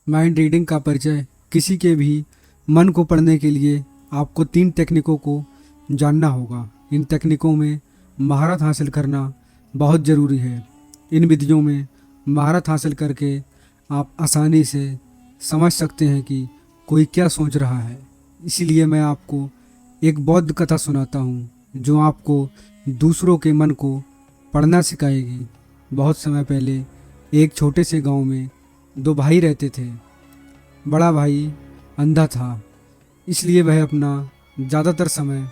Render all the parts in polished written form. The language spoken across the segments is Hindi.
माइंड रीडिंग का परिचय। किसी के भी मन को पढ़ने के लिए आपको 3 टेक्निकों को जानना होगा। इन टेक्निकों में महारत हासिल करना बहुत ज़रूरी है। इन विधियों में महारत हासिल करके आप आसानी से समझ सकते हैं कि कोई क्या सोच रहा है। इसीलिए मैं आपको एक बौद्ध कथा सुनाता हूँ जो आपको दूसरों के मन को पढ़ना सिखाएगी। बहुत समय पहले एक छोटे से गांव में 2 भाई रहते थे। बड़ा भाई अंधा था, इसलिए वह अपना ज़्यादातर समय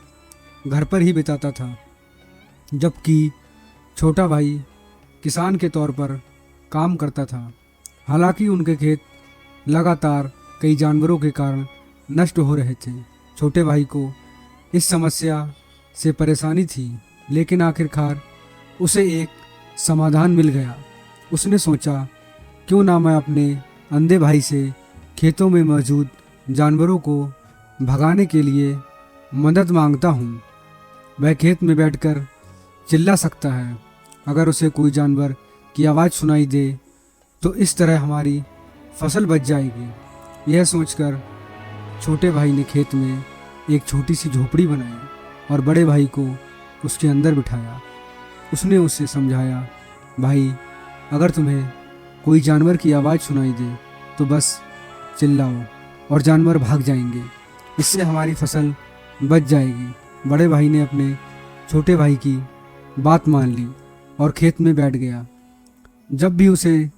घर पर ही बिताता था, जबकि छोटा भाई किसान के तौर पर काम करता था। हालांकि उनके खेत लगातार कई जानवरों के कारण नष्ट हो रहे थे। छोटे भाई को इस समस्या से परेशानी थी, लेकिन आखिरकार उसे एक समाधान मिल गया। उसने सोचा, क्यों ना मैं अपने अंधे भाई से खेतों में मौजूद जानवरों को भगाने के लिए मदद मांगता हूँ। वह खेत में बैठकर चिल्ला सकता है। अगर उसे कोई जानवर की आवाज़ सुनाई दे तो इस तरह हमारी फसल बच जाएगी। यह सोचकर छोटे भाई ने खेत में एक छोटी सी झोपड़ी बनाई और बड़े भाई को उसके अंदर बिठाया। उसने उसे समझाया, भाई, अगर तुम्हें कोई जानवर की आवाज़ सुनाई दे तो बस चिल्लाओ और जानवर भाग जाएंगे। इससे हमारी फसल बच जाएगी। बड़े भाई ने अपने छोटे भाई की बात मान ली और खेत में बैठ गया। जब भी उसे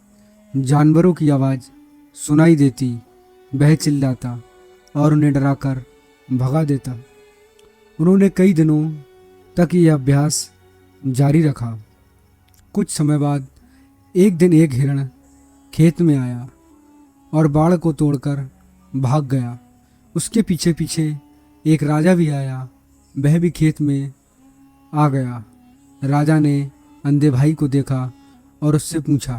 जानवरों की आवाज़ सुनाई देती, वह चिल्लाता और उन्हें डराकर भगा देता। उन्होंने कई दिनों तक यह अभ्यास जारी रखा। कुछ समय बाद एक दिन एक हिरण खेत में आया और बाड़ को तोड़कर भाग गया। उसके पीछे पीछे एक राजा भी आया। वह भी खेत में आ गया। राजा ने अंधे भाई को देखा और उससे पूछा,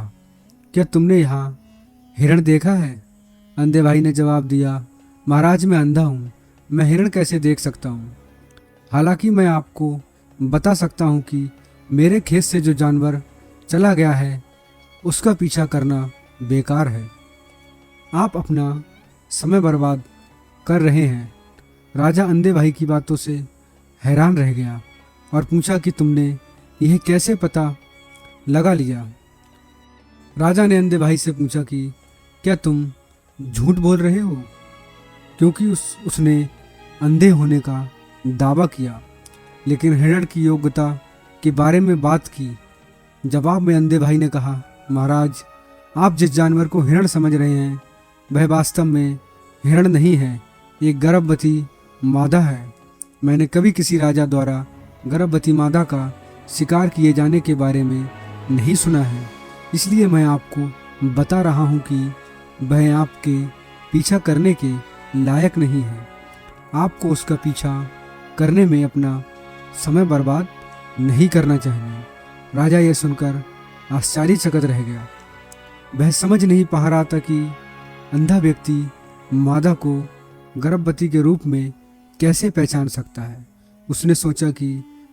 क्या तुमने यहाँ हिरण देखा है? अंधे भाई ने जवाब दिया, महाराज, मैं अंधा हूँ, मैं हिरण कैसे देख सकता हूँ? हालांकि मैं आपको बता सकता हूँ कि मेरे खेत से जो जानवर चला गया है उसका पीछा करना बेकार है। आप अपना समय बर्बाद कर रहे हैं। राजा अंधे भाई की बातों से हैरान रह गया और पूछा कि तुमने यह कैसे पता लगा लिया? राजा ने अंधे भाई से पूछा कि क्या तुम झूठ बोल रहे हो? क्योंकि उसने अंधे होने का दावा किया, लेकिन हिरण की योग्यता के बारे में बात की। जवाब में अंधे भाई ने कहा, महाराज, आप जिस जानवर को हिरण समझ रहे हैं वह वास्तव में हिरण नहीं है, एक गर्भवती मादा है। मैंने कभी किसी राजा द्वारा गर्भवती मादा का शिकार किए जाने के बारे में नहीं सुना है, इसलिए मैं आपको बता रहा हूँ कि वह आपके पीछा करने के लायक नहीं है। आपको उसका पीछा करने में अपना समय बर्बाद नहीं करना चाहिए। राजा यह सुनकर आश्चर्यचकित रह गया। वह समझ नहीं पा रहा था कि अंधा व्यक्ति मादा को गर्भवती के रूप में कैसे पहचान सकता है। उसने सोचा कि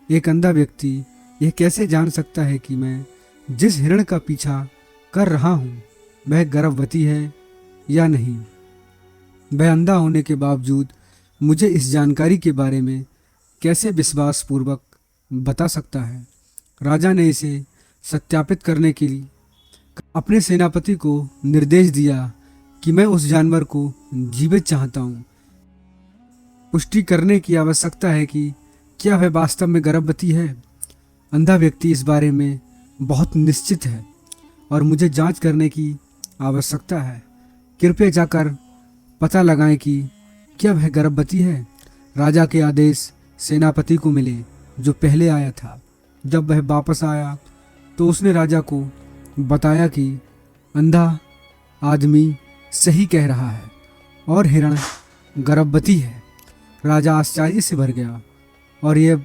एक अंधा व्यक्ति यह कैसे जान सकता है कि मैं जिस हिरण का पीछा कर रहा हूँ वह गर्भवती है या नहीं। वह अंधा होने के बावजूद मुझे इस जानकारी के बारे में कैसे विश्वासपूर्वक बता सकता है? राजा ने इसे सत्यापित करने के लिए अपने सेनापति को निर्देश दिया कि मैं उस जानवर को जीवित चाहता हूँ। पुष्टि करने की आवश्यकता है कि क्या वह वास्तव में गर्भवती है। अंधा व्यक्ति इस बारे में बहुत निश्चित है और मुझे जांच करने की आवश्यकता है। कृपया जाकर पता लगाएं कि क्या वह गर्भवती है। राजा के आदेश सेनापति को मिले जो पहले आया था। जब वह वापस आया तो उसने राजा को बताया कि अंधा आदमी सही कह रहा है और हिरण गर्भवती है। राजा आश्चर्य से भर गया और यह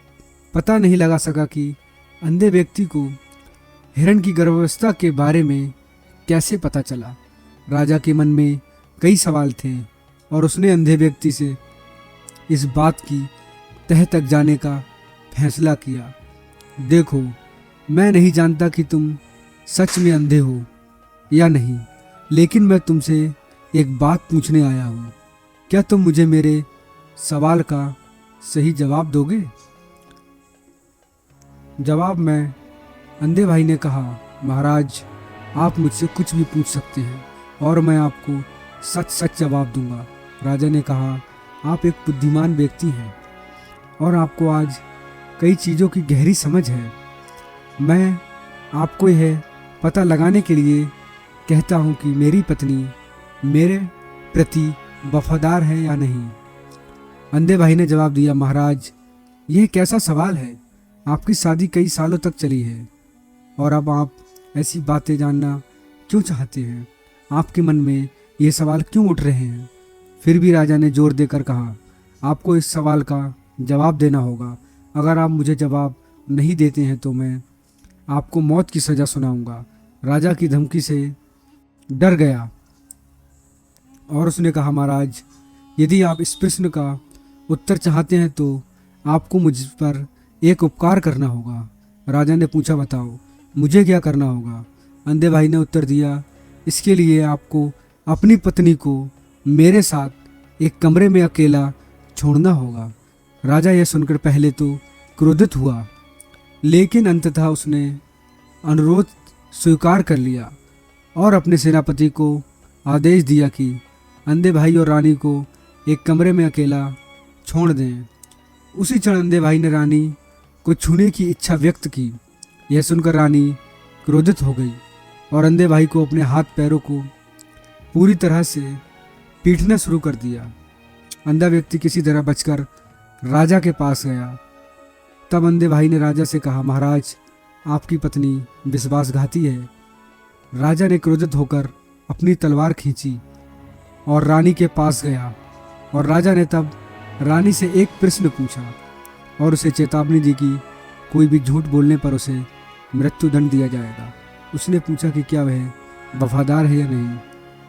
पता नहीं लगा सका कि अंधे व्यक्ति को हिरण की गर्भावस्था के बारे में कैसे पता चला। राजा के मन में कई सवाल थे और उसने अंधे व्यक्ति से इस बात की तह तक जाने का फैसला किया। देखो, मैं नहीं जानता कि तुम सच में अंधे हो या नहीं, लेकिन मैं तुमसे एक बात पूछने आया हूँ। क्या तुम मुझे मेरे सवाल का सही जवाब दोगे? जवाब में अंधे भाई ने कहा, महाराज आप मुझसे कुछ भी पूछ सकते हैं और मैं आपको सच सच जवाब दूंगा। राजा ने कहा, आप एक बुद्धिमान व्यक्ति हैं और आपको आज कई चीज़ों की गहरी समझ है। मैं आपको यह पता लगाने के लिए कहता हूँ कि मेरी पत्नी मेरे प्रति वफादार है या नहीं। अंधे भाई ने जवाब दिया, महाराज यह कैसा सवाल है? आपकी शादी कई सालों तक चली है और अब आप ऐसी बातें जानना क्यों चाहते हैं? आपके मन में ये सवाल क्यों उठ रहे हैं? फिर भी राजा ने जोर देकर कहा, आपको इस सवाल का जवाब देना होगा। अगर आप मुझे जवाब नहीं देते हैं तो मैं आपको मौत की सज़ा सुनाऊंगा। राजा की धमकी से डर गया और उसने कहा, महाराज यदि आप इस प्रश्न का उत्तर चाहते हैं तो आपको मुझ पर एक उपकार करना होगा। राजा ने पूछा, बताओ मुझे क्या करना होगा? अंधे भाई ने उत्तर दिया, इसके लिए आपको अपनी पत्नी को मेरे साथ एक कमरे में अकेला छोड़ना होगा। राजा यह सुनकर पहले तो क्रोधित हुआ, लेकिन अंततः उसने अनुरोध स्वीकार कर लिया और अपने सेनापति को आदेश दिया कि अंधे भाई और रानी को एक कमरे में अकेला छोड़ दें। उसी क्षण अंधे भाई ने रानी को छूने की इच्छा व्यक्त की। यह सुनकर रानी क्रोधित हो गई और अंधे भाई को अपने हाथ पैरों को पूरी तरह से पीटना शुरू कर दिया। अंधा व्यक्ति किसी तरह बचकर राजा के पास गया। तब अंधे भाई ने राजा से कहा, महाराज आपकी पत्नी विश्वासघाती है। राजा ने क्रोधित होकर अपनी तलवार खींची और रानी के पास गया और राजा ने तब रानी से एक प्रश्न पूछा और उसे चेतावनी दी कि कोई भी झूठ बोलने पर उसे मृत्युदंड दिया जाएगा। उसने पूछा कि क्या वह वफादार है या नहीं,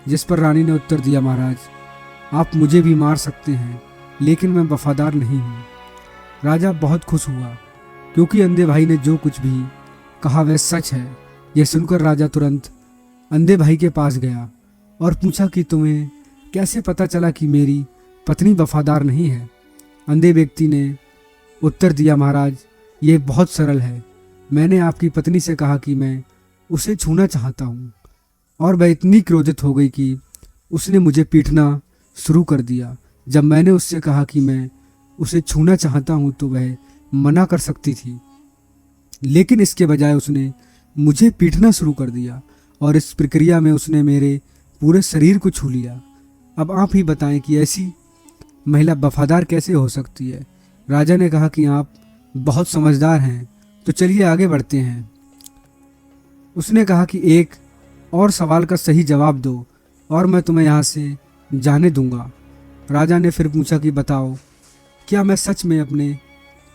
जिस पर रानी ने उत्तर दिया, महाराज आप मुझे भी मार सकते हैं लेकिन मैं वफादार नहीं हूँ। राजा बहुत खुश हुआ क्योंकि अंधे भाई ने जो कुछ भी कहा वह सच है। यह सुनकर राजा तुरंत अंधे भाई के पास गया और पूछा कि तुम्हें कैसे पता चला कि मेरी पत्नी वफादार नहीं है? अंधे व्यक्ति ने उत्तर दिया, महाराज ये बहुत सरल है। मैंने आपकी पत्नी से कहा कि मैं उसे छूना चाहता हूँ और वह इतनी क्रोधित हो गई कि उसने मुझे पीटना शुरू कर दिया। जब मैंने उससे कहा कि मैं उसे छूना चाहता हूँ तो वह मना कर सकती थी, लेकिन इसके बजाय उसने मुझे पीटना शुरू कर दिया और इस प्रक्रिया में उसने मेरे पूरे शरीर को छू लिया। अब आप ही बताएं कि ऐसी महिला वफादार कैसे हो सकती है? राजा ने कहा कि आप बहुत समझदार हैं, तो चलिए आगे बढ़ते हैं। उसने कहा कि एक और सवाल का सही जवाब दो और मैं तुम्हें यहाँ से जाने दूंगा। राजा ने फिर पूछा कि बताओ, क्या मैं सच में अपने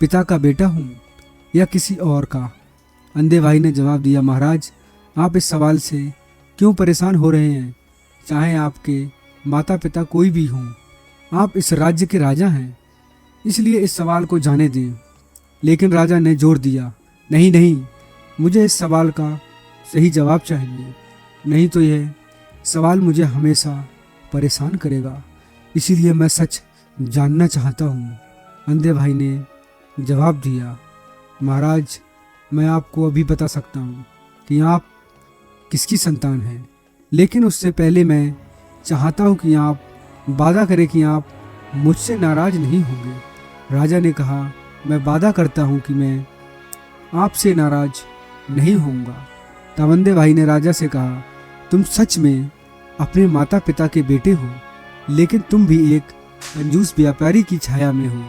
पिता का बेटा हूँ या किसी और का? अंधे भाई ने जवाब दिया, महाराज आप इस सवाल से क्यों परेशान हो रहे हैं? चाहे आपके माता पिता कोई भी हों, आप इस राज्य के राजा हैं, इसलिए इस सवाल को जाने दें। लेकिन राजा ने जोर दिया, नहीं नहीं, मुझे इस सवाल का सही जवाब चाहिए, नहीं तो यह सवाल मुझे हमेशा परेशान करेगा, इसीलिए मैं सच जानना चाहता हूँ। अंधे भाई ने जवाब दिया, महाराज मैं आपको अभी बता सकता हूँ कि आप किसकी संतान हैं, लेकिन उससे पहले मैं चाहता हूँ कि आप वादा करें कि आप मुझसे नाराज नहीं होंगे। राजा ने कहा, मैं वादा करता हूँ कि मैं आपसे नाराज नहीं होऊंगा। तब अंधे भाई ने राजा से कहा, तुम सच में अपने माता पिता के बेटे हो, लेकिन तुम भी एक कंजूस व्यापारी की छाया में हो।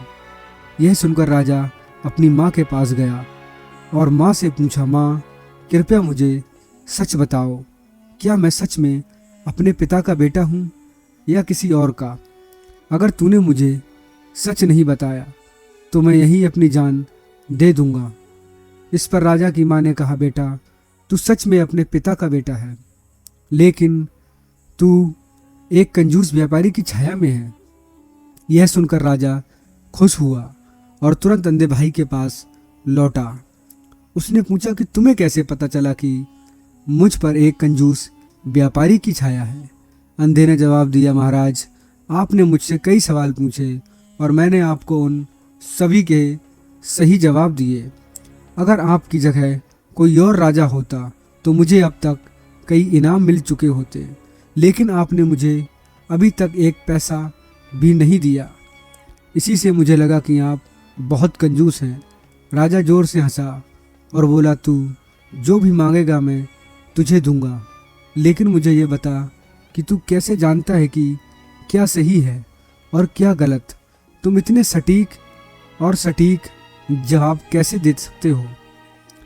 यह सुनकर राजा अपनी माँ के पास गया और माँ से पूछा, माँ कृपया मुझे सच बताओ, क्या मैं सच में अपने पिता का बेटा हूँ या किसी और का? अगर तूने मुझे सच नहीं बताया तो मैं यही अपनी जान दे दूंगा। इस पर राजा की माँ ने कहा, बेटा तू सच में अपने पिता का बेटा है, लेकिन तू एक कंजूस व्यापारी की छाया में है। यह सुनकर राजा खुश हुआ और तुरंत अंधे भाई के पास लौटा। उसने पूछा कि तुम्हें कैसे पता चला कि मुझ पर एक कंजूस व्यापारी की छाया है? अंधे ने जवाब दिया, महाराज आपने मुझसे कई सवाल पूछे और मैंने आपको उन सभी के सही जवाब दिए। अगर आपकी जगह कोई और राजा होता तो मुझे अब तक कई इनाम मिल चुके होते, लेकिन आपने मुझे अभी तक एक पैसा भी नहीं दिया। इसी से मुझे लगा कि आप बहुत कंजूस हैं। राजा जोर से हंसा और बोला, तू जो भी मांगेगा मैं तुझे दूंगा, लेकिन मुझे ये बता कि तू कैसे जानता है कि क्या सही है और क्या गलत। तुम इतने सटीक जवाब कैसे दे सकते हो।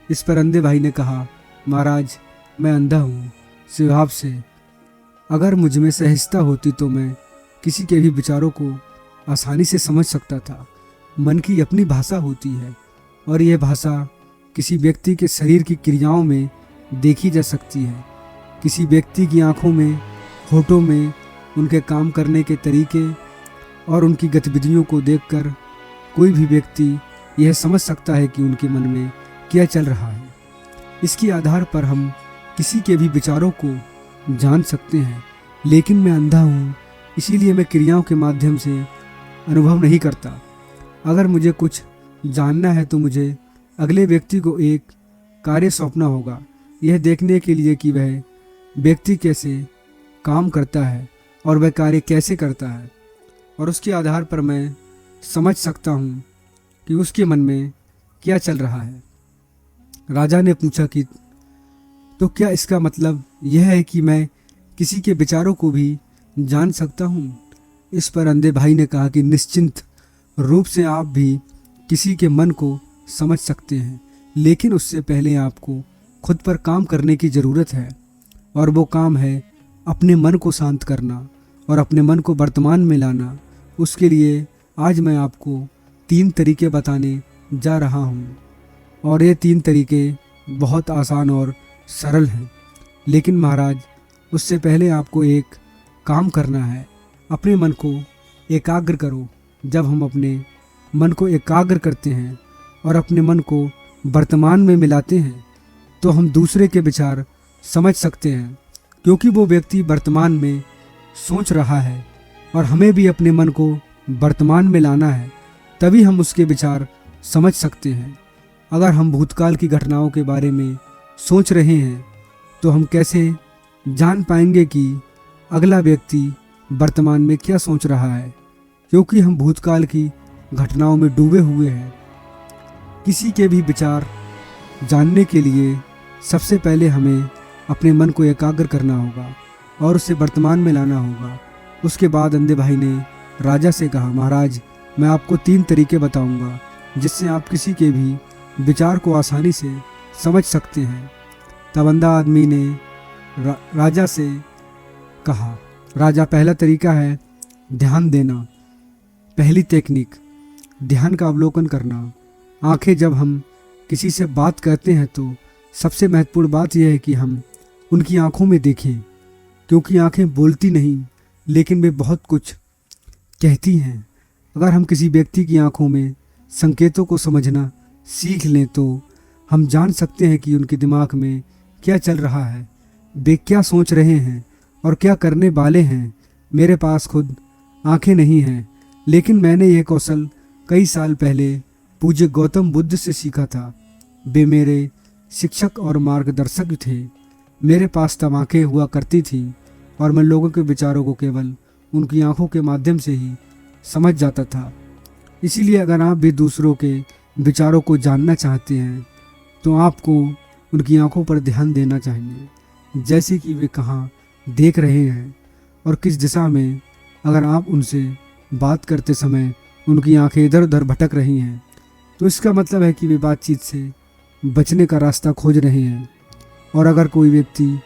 इस पर अंधे भाई ने कहा, महाराज मैं अंधा हूँ स्वभाव से। अगर मुझ में सहजता होती तो मैं किसी के भी विचारों को आसानी से समझ सकता था। मन की अपनी भाषा होती है और यह भाषा किसी व्यक्ति के शरीर की क्रियाओं में देखी जा सकती है। किसी व्यक्ति की आंखों में, होठों में, उनके काम करने के तरीके और उनकी गतिविधियों को देखकर कोई भी व्यक्ति यह समझ सकता है कि उनके मन में क्या चल रहा है। इसके आधार पर हम किसी के भी विचारों को जान सकते हैं, लेकिन मैं अंधा हूँ, इसीलिए मैं क्रियाओं के माध्यम से अनुभव नहीं करता। अगर मुझे कुछ जानना है तो मुझे अगले व्यक्ति को एक कार्य सौंपना होगा, यह देखने के लिए कि वह व्यक्ति कैसे काम करता है और वह कार्य कैसे करता है, और उसके आधार पर मैं समझ सकता हूँ कि उसके मन में क्या चल रहा है। राजा ने पूछा कि तो क्या इसका मतलब यह है कि मैं किसी के विचारों को भी जान सकता हूँ। इस पर अंधे भाई ने कहा कि निश्चिंत रूप से आप भी किसी के मन को समझ सकते हैं, लेकिन उससे पहले आपको खुद पर काम करने की ज़रूरत है, और वो काम है अपने मन को शांत करना और अपने मन को वर्तमान में लाना। उसके लिए आज मैं आपको 3 तरीके बताने जा रहा हूँ, और ये 3 तरीके बहुत आसान और सरल हैं। लेकिन महाराज उससे पहले आपको एक काम करना है, अपने मन को एकाग्र करो। जब हम अपने मन को एकाग्र करते हैं और अपने मन को वर्तमान में मिलाते हैं तो हम दूसरे के विचार समझ सकते हैं, क्योंकि वो व्यक्ति वर्तमान में सोच रहा है और हमें भी अपने मन को वर्तमान में लाना है, तभी हम उसके विचार समझ सकते हैं। अगर हम भूतकाल की घटनाओं के बारे में सोच रहे हैं तो हम कैसे जान पाएंगे कि अगला व्यक्ति वर्तमान में क्या सोच रहा है, क्योंकि हम भूतकाल की घटनाओं में डूबे हुए हैं। किसी के भी विचार जानने के लिए सबसे पहले हमें अपने मन को एकाग्र करना होगा और उसे वर्तमान में लाना होगा। उसके बाद अंधे भाई ने राजा से कहा, महाराज मैं आपको 3 तरीके बताऊंगा जिससे आप किसी के भी विचार को आसानी से समझ सकते हैं। तब अंधा आदमी ने राजा से कहा, राजा पहला तरीका है ध्यान देना। पहली टेक्निक ध्यान का अवलोकन करना। आंखें जब हम किसी से बात करते हैं तो सबसे महत्वपूर्ण बात यह है कि हम उनकी आंखों में देखें, क्योंकि आंखें बोलती नहीं लेकिन वे बहुत कुछ कहती हैं। अगर हम किसी व्यक्ति की आंखों में संकेतों को समझना सीख लें तो हम जान सकते हैं कि उनके दिमाग में क्या चल रहा है, वे क्या सोच रहे हैं और क्या करने वाले हैं। मेरे पास खुद आंखें नहीं हैं, लेकिन मैंने यह कौशल कई साल पहले पूज्य गौतम बुद्ध से सीखा था। वे मेरे शिक्षक और मार्गदर्शक थे। मेरे पास तब आंखें हुआ करती थी और मैं लोगों के विचारों को केवल उनकी आंखों के माध्यम से ही समझ जाता था। इसीलिए अगर आप भी दूसरों के विचारों को जानना चाहते हैं तो आपको उनकी आंखों पर ध्यान देना चाहिए, जैसे कि वे कहाँ देख रहे हैं और किस दिशा में। अगर आप उनसे बात करते समय उनकी आंखें इधर उधर भटक रही हैं तो इसका मतलब है कि वे बातचीत से बचने का रास्ता खोज रहे हैं। और अगर कोई व्यक्ति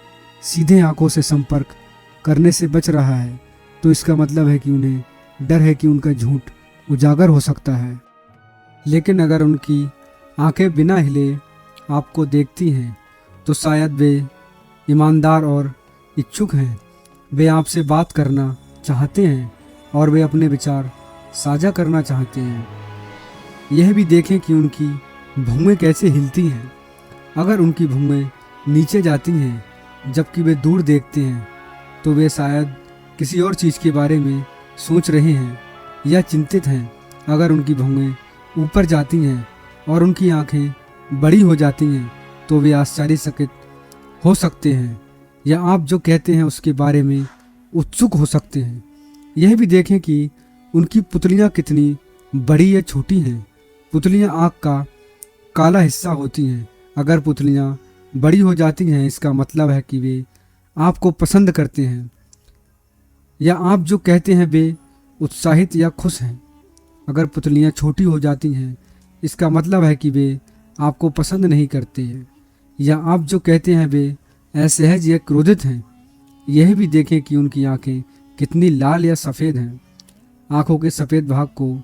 सीधे आंखों से संपर्क करने से बच रहा है तो इसका मतलब है कि उन्हें डर है कि उनका झूठ उजागर हो सकता है। लेकिन अगर उनकी आंखें बिना हिले आपको देखती हैं तो शायद वे ईमानदार और इच्छुक हैं। वे आपसे बात करना चाहते हैं और वे अपने विचार साझा करना चाहते हैं। यह भी देखें कि उनकी भौहें कैसे हिलती हैं। अगर उनकी भौहें नीचे जाती हैं जबकि वे दूर देखते हैं तो वे शायद किसी और चीज़ के बारे में सोच रहे हैं या चिंतित हैं, अगर उनकी भौहें ऊपर जाती हैं और उनकी आंखें बड़ी हो जाती हैं तो वे आश्चर्यचकित हो सकते हैं, या आप जो कहते हैं उसके बारे में उत्सुक हो सकते हैं। यह भी देखें कि उनकी पुतलियां कितनी बड़ी या छोटी हैं। पुतलियां आँख का काला हिस्सा होती हैं। अगर पुतलियां बड़ी हो जाती हैं, इसका मतलब है कि वे आपको पसंद करते हैं, या आप जो कहते हैं वे उत्साहित या खुश हैं। अगर पुतलियां छोटी हो जाती हैं, इसका मतलब है कि वे आपको पसंद नहीं करते हैं, या आप जो कहते हैं वे असहज या क्रोधित हैं। यह भी देखें कि उनकी आंखें कितनी लाल या सफ़ेद हैं। आंखों के सफ़ेद भाग को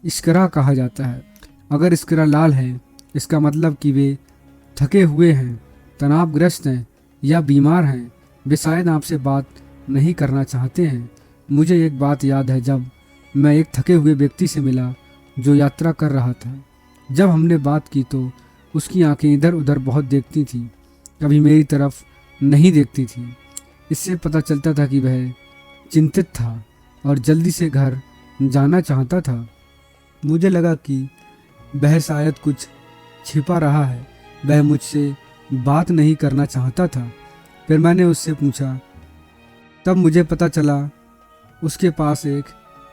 इस्करा कहा जाता है। अगर इस्करा लाल है, इसका मतलब कि वे थके हुए हैं, तनावग्रस्त हैं या बीमार हैं। वे शायद आपसे बात नहीं करना चाहते हैं। मुझे एक बात याद है, जब मैं एक थके हुए व्यक्ति से मिला जो यात्रा कर रहा था। जब हमने बात की तो उसकी आंखें इधर उधर बहुत देखती थीं, कभी मेरी तरफ नहीं देखती थी। इससे पता चलता था कि वह चिंतित था और जल्दी से घर जाना चाहता था। मुझे लगा कि वह शायद कुछ छिपा रहा है, वह मुझसे बात नहीं करना चाहता था। फिर मैंने उससे पूछा, तब मुझे पता चला उसके पास एक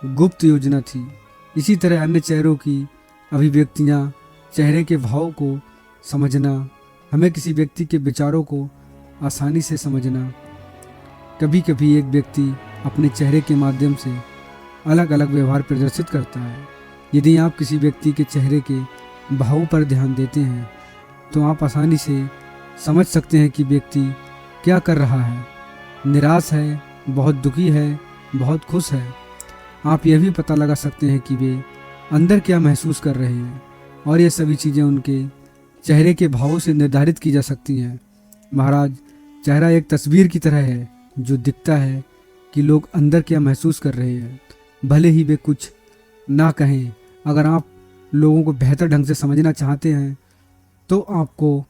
गुप्त योजना थी। इसी तरह अन्य चेहरों की अभिव्यक्तियाँ, चेहरे के भाव को समझना, हमें किसी व्यक्ति के विचारों को आसानी से समझना। कभी कभी एक व्यक्ति अपने चेहरे के माध्यम से अलग अलग व्यवहार प्रदर्शित करता है। यदि आप किसी व्यक्ति के चेहरे के भावों पर ध्यान देते हैं तो आप आसानी से समझ सकते हैं कि व्यक्ति क्या कर रहा है, निराश है, बहुत दुखी है, बहुत खुश है। आप यह भी पता लगा सकते हैं कि वे अंदर क्या महसूस कर रहे हैं, और ये सभी चीज़ें उनके चेहरे के भावों से निर्धारित की जा सकती हैं। महाराज, चेहरा एक तस्वीर की तरह है जो दिखता है कि लोग अंदर क्या महसूस कर रहे हैं, भले ही वे कुछ ना कहें। अगर आप लोगों को बेहतर ढंग से समझना चाहते हैं तो आपको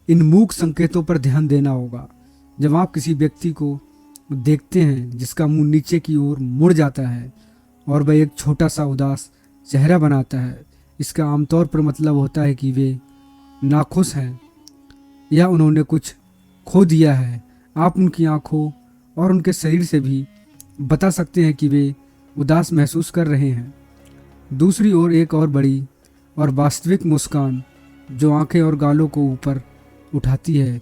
इन मूक संकेतों पर ध्यान देना होगा। जब आप किसी व्यक्ति को देखते हैं जिसका मुंह नीचे की ओर मुड़ जाता है और वह एक छोटा सा उदास चेहरा बनाता है, इसका आमतौर पर मतलब होता है कि वे नाखुश हैं या उन्होंने कुछ खो दिया है। आप उनकी आंखों और उनके शरीर से भी बता सकते हैं कि वे उदास महसूस कर रहे हैं। दूसरी ओर एक और बड़ी और वास्तविक मुस्कान जो आंखें और गालों को ऊपर उठाती है,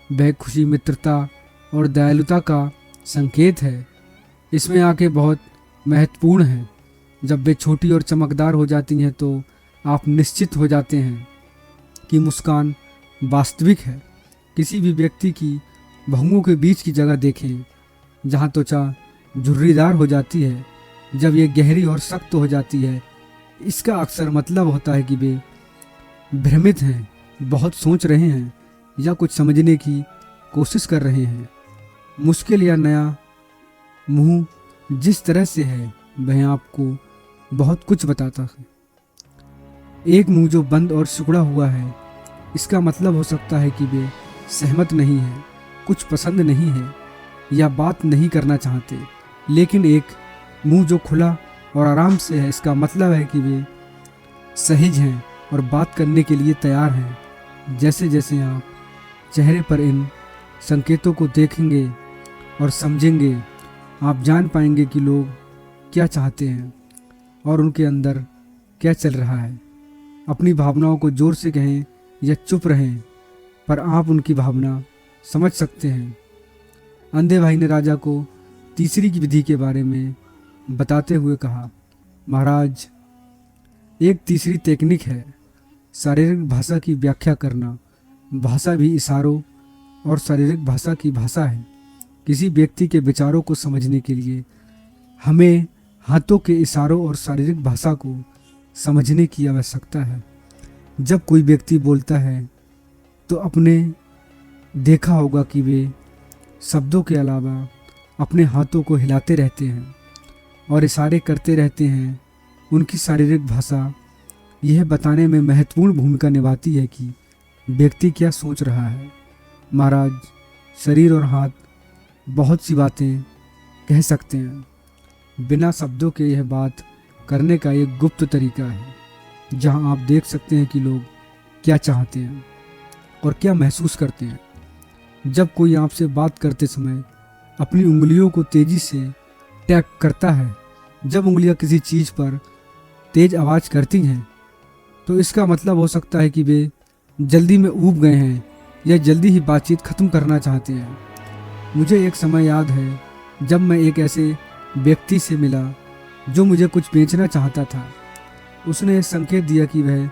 वह खुशी, मित्रता और दयालुता का संकेत है। इसमें आंखें बहुत महत्वपूर्ण हैं। जब वे छोटी और चमकदार हो जाती हैं तो आप निश्चित हो जाते हैं कि मुस्कान वास्तविक है। किसी भी व्यक्ति की भौहों के बीच की जगह देखें जहाँ त्वचा झुर्रीदार हो जाती है। जब ये गहरी और सख्त हो जाती है, इसका अक्सर मतलब होता है कि वे भ्रमित हैं, बहुत सोच रहे हैं या कुछ समझने की कोशिश कर रहे हैं। मुश्किल या नया मुंह जिस तरह से है वह आपको बहुत कुछ बताता है। एक मुंह जो बंद और सिकुड़ा हुआ है, इसका मतलब हो सकता है कि वे सहमत नहीं हैं, कुछ पसंद नहीं है या बात नहीं करना चाहते। लेकिन एक मुंह जो खुला और आराम से है, इसका मतलब है कि वे सहज हैं और बात करने के लिए तैयार हैं। जैसे जैसे आप चेहरे पर इन संकेतों को देखेंगे और समझेंगे, आप जान पाएंगे कि लोग क्या चाहते हैं और उनके अंदर क्या चल रहा है। अपनी भावनाओं को जोर से कहें या चुप रहें, पर आप उनकी भावना समझ सकते हैं। अंधे भाई ने राजा को तीसरी की विधि के बारे में बताते हुए कहा, महाराज, एक तीसरी टेक्निक है शारीरिक भाषा की व्याख्या करना। भाषा भी इशारों और शारीरिक भाषा की भाषा है। किसी व्यक्ति के विचारों को समझने के लिए हमें हाथों के इशारों और शारीरिक भाषा को समझने की आवश्यकता है। जब कोई व्यक्ति बोलता है तो आपने देखा होगा कि वे शब्दों के अलावा अपने हाथों को हिलाते रहते हैं और इशारे करते रहते हैं। उनकी शारीरिक भाषा यह बताने में महत्वपूर्ण भूमिका निभाती है कि व्यक्ति क्या सोच रहा है। महाराज, शरीर और हाथ बहुत सी बातें कह सकते हैं। बिना शब्दों के यह बात करने का एक गुप्त तरीका है जहां आप देख सकते हैं कि लोग क्या चाहते हैं और क्या महसूस करते हैं। जब कोई आपसे बात करते समय अपनी उंगलियों को तेज़ी से टैप करता है, जब उंगलियां किसी चीज़ पर तेज़ आवाज़ करती हैं, तो इसका मतलब हो सकता है कि वे जल्दी में ऊब गए हैं या जल्दी ही बातचीत ख़त्म करना चाहते हैं। मुझे एक समय याद है जब मैं एक ऐसे व्यक्ति से मिला जो मुझे कुछ बेचना चाहता था। उसने संकेत दिया कि वह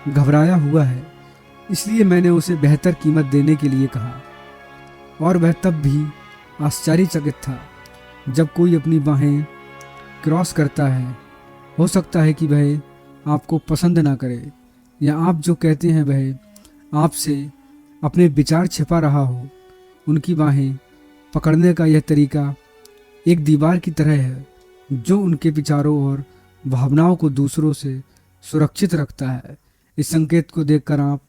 घबराया हुआ है, इसलिए मैंने उसे बेहतर कीमत देने के लिए कहा, और वह तब भी आश्चर्यचकित था। जब कोई अपनी बाहें क्रॉस करता है, हो सकता है कि वह आपको पसंद ना करे या आप जो कहते हैं वह आपसे अपने विचार छिपा रहा हो। उनकी बाहें पकड़ने का यह तरीका एक दीवार की तरह है जो उनके विचारों और भावनाओं को दूसरों से सुरक्षित रखता है। इस संकेत को देखकर आप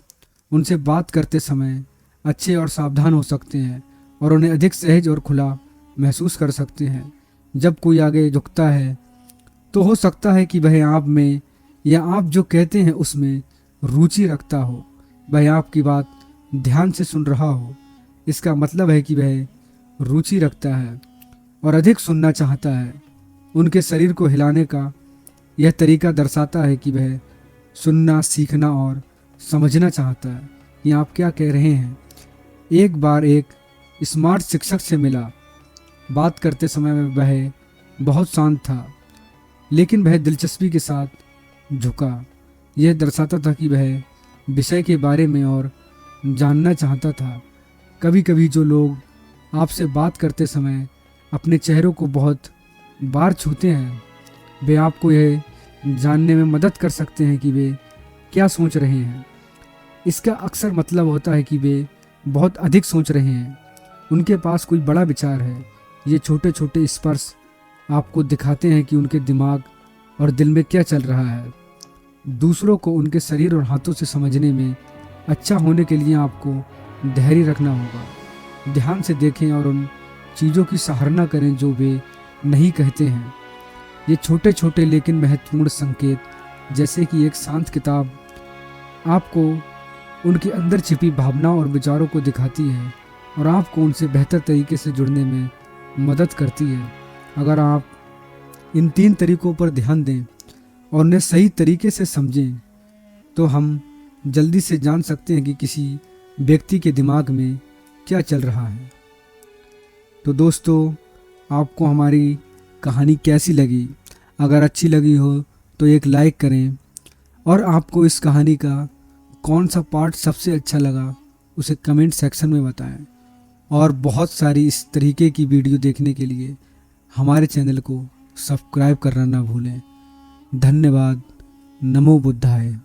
उनसे बात करते समय अच्छे और सावधान हो सकते हैं और उन्हें अधिक सहज और खुला महसूस कर सकते हैं। जब कोई आगे झुकता है तो हो सकता है कि वह आप में या आप जो कहते हैं उसमें रुचि रखता हो, वह आपकी बात ध्यान से सुन रहा हो। इसका मतलब है कि वह रुचि रखता है और अधिक सुनना चाहता है। उनके शरीर को हिलाने का यह तरीका दर्शाता है कि वह सुनना, सीखना और समझना चाहता है कि आप क्या कह रहे हैं। एक बार एक स्मार्ट शिक्षक से मिला। बात करते समय वह बहुत शांत था, लेकिन वह दिलचस्पी के साथ झुका। यह दर्शाता था कि वह विषय के बारे में और जानना चाहता था। कभी कभी जो लोग आपसे बात करते समय अपने चेहरों को बहुत बार छूते हैं, वे आपको यह जानने में मदद कर सकते हैं कि वे क्या सोच रहे हैं। इसका अक्सर मतलब होता है कि वे बहुत अधिक सोच रहे हैं, उनके पास कोई बड़ा विचार है। ये छोटे छोटे स्पर्श आपको दिखाते हैं कि उनके दिमाग और दिल में क्या चल रहा है। दूसरों को उनके शरीर और हाथों से समझने में अच्छा होने के लिए आपको धैर्य रखना होगा। ध्यान से देखें और उन चीज़ों की सराहना करें जो वे नहीं कहते हैं। ये छोटे छोटे लेकिन महत्वपूर्ण संकेत, जैसे कि एक शांत किताब, आपको उनके अंदर छिपी भावनाओं और विचारों को दिखाती है और आपको उनसे बेहतर तरीके से जुड़ने में मदद करती है। अगर आप इन 3 तरीकों पर ध्यान दें और उन्हें सही तरीके से समझें, तो हम जल्दी से जान सकते हैं कि किसी व्यक्ति के दिमाग में क्या चल रहा है। तो दोस्तों, आपको हमारी कहानी कैसी लगी? अगर अच्छी लगी हो तो एक लाइक करें, और आपको इस कहानी का कौन सा पार्ट सबसे अच्छा लगा उसे कमेंट सेक्शन में बताएं। और बहुत सारी इस तरीके की वीडियो देखने के लिए हमारे चैनल को सब्सक्राइब करना ना भूलें। धन्यवाद। नमो बुद्धाय।